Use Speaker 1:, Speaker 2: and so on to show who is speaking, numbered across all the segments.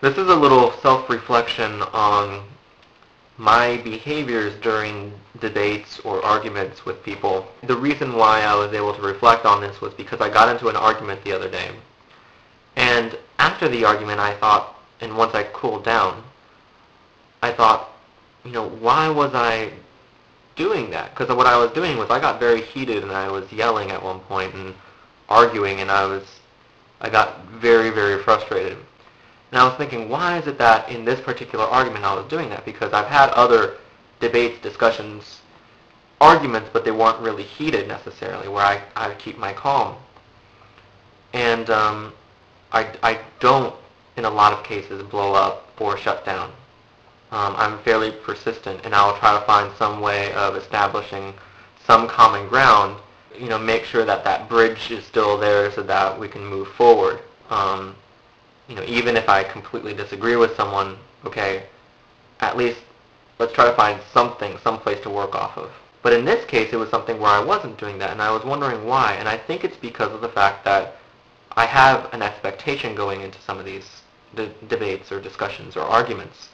Speaker 1: This is a little self-reflection on my behaviors during debates or arguments with people. The reason why I was able to reflect on this was because I got into an argument the other day. And after the argument, I thought, and once I cooled down, I thought, why was I doing that? Because what I was doing was I got very heated and I was yelling at one point and arguing, and I got very, very frustrated. And I was thinking, why is it that in this particular argument I was doing that? Because I've had other debates, discussions, arguments, but they weren't really heated necessarily, where I keep my calm. And I don't, in a lot of cases, blow up or shut down. I'm fairly persistent, and I'll try to find some way of establishing some common ground, make sure that that bridge is still there so that we can move forward. Even if I completely disagree with someone, okay, at least let's try to find something, some place to work off of. But in this case, it was something where I wasn't doing that, and I was wondering why. And I think it's because of the fact that I have an expectation going into some of these debates or discussions or arguments.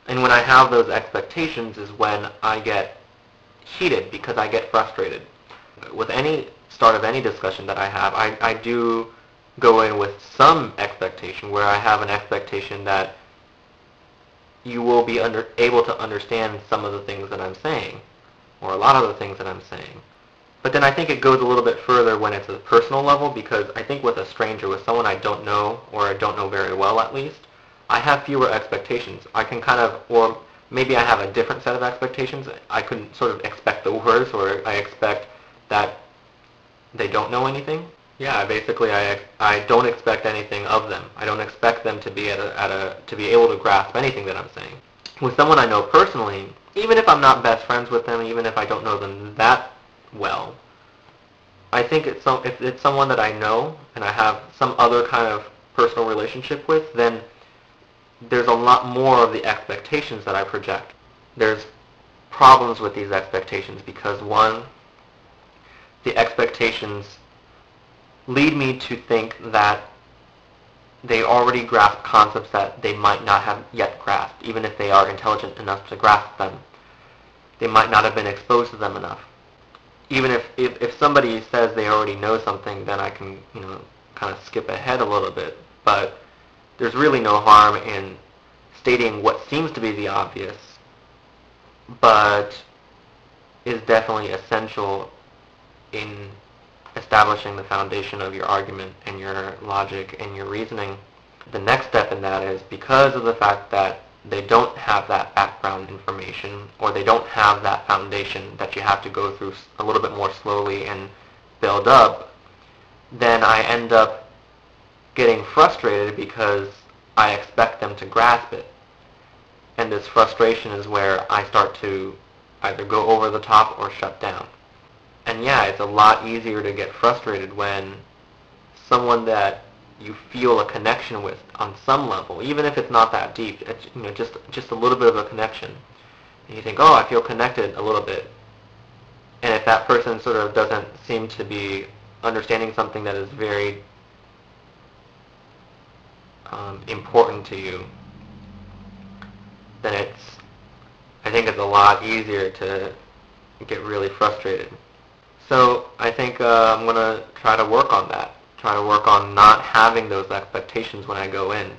Speaker 1: And when I have those expectations is when I get heated, because I get frustrated. With any start of any discussion that I have, I do go in with some expectation, where I have an expectation that you will be able to understand some of the things that I'm saying, or a lot of the things that I'm saying. But then I think it goes a little bit further when it's a personal level, because I think with a stranger, with someone I don't know, or I don't know very well at least, I have fewer expectations. I can kind of, or maybe I have a different set of expectations. I can sort of expect the worst, or I expect that they don't know anything. Yeah, basically I don't expect anything of them. I don't expect them to be to be able to grasp anything that I'm saying. With someone I know personally, even if I'm not best friends with them, even if I don't know them that well, I think if it's someone that I know and I have some other kind of personal relationship with, then there's a lot more of the expectations that I project. There's problems with these expectations because, one, the expectations lead me to think that they already grasp concepts that they might not have yet grasped, even if they are intelligent enough to grasp them. They might not have been exposed to them enough. Even if somebody says they already know something, then I can, kind of skip ahead a little bit. But there's really no harm in stating what seems to be the obvious, but is definitely essential in establishing the foundation of your argument and your logic and your reasoning. The next step in that is, because of the fact that they don't have that background information, or they don't have that foundation that you have to go through a little bit more slowly and build up, then I end up getting frustrated because I expect them to grasp it. And this frustration is where I start to either go over the top or shut down. And yeah, it's a lot easier to get frustrated when someone that you feel a connection with on some level, even if it's not that deep, it's, just a little bit of a connection. And you think, oh, I feel connected a little bit. And if that person sort of doesn't seem to be understanding something that is very important to you, then I think it's a lot easier to get really frustrated. So I think I'm going to try to work on that. Try to work on not having those expectations when I go in.